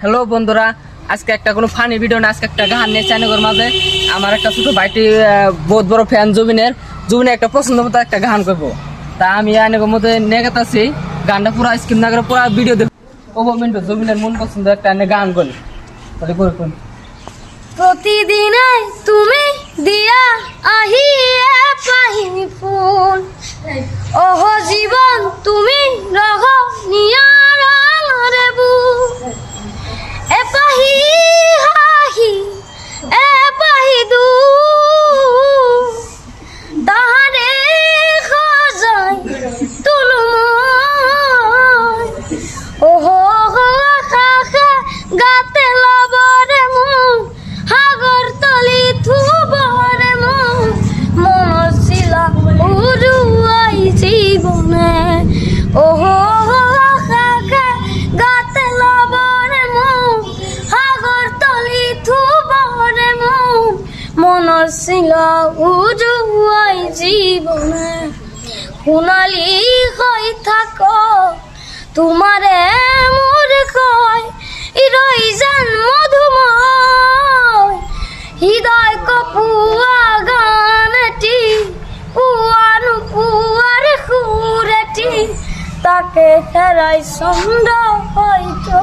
Hello বন্ধুরা, আজকে একটা কোনো ফানি ভিডিও না, আজকে একটা গান নিয়ে চ্যানেলের মাঝে আমার একটা ছোট ভাইটি বহুত বড় ফ্যান জুবিনের একটা পছন্দ মতো একটা গান করবো। তা আমি আইনের মধ্যে নিয়ে গেছি গানটা পুরো স্ক্রিন না করে পুরো ভিডিও দেখবো। ও মিন্টু জুবিনের মন পছন্দ একটা গান করি তাহলে করে কোন প্রতিদিন তুমি দিয়া আহিয়ে পাহিনি ফুল ওহ জীবন তুমি রহ নিয়ার রে বুল এ পাহি হাহি এ পাহি দু তাহারে খজাই তুলুময় ওহ খা খা গাতে লবরে মন হাগর তলি থুবরে মন মনসিলা উরুয়াই জীবনে ওহ খা খা গাতে লবরে মন হাগর তলি থুবরে মন মনসিলা উরুয়াই জীবনে সোণালী হৈ থাকো তোমারে মোর কয় রই যান মধুময় হৃদয় কপুয়া গানটি পুয়ানু পুয়ার খুরেটি তাকে হেরাই সন্ধ্যা হয়তো।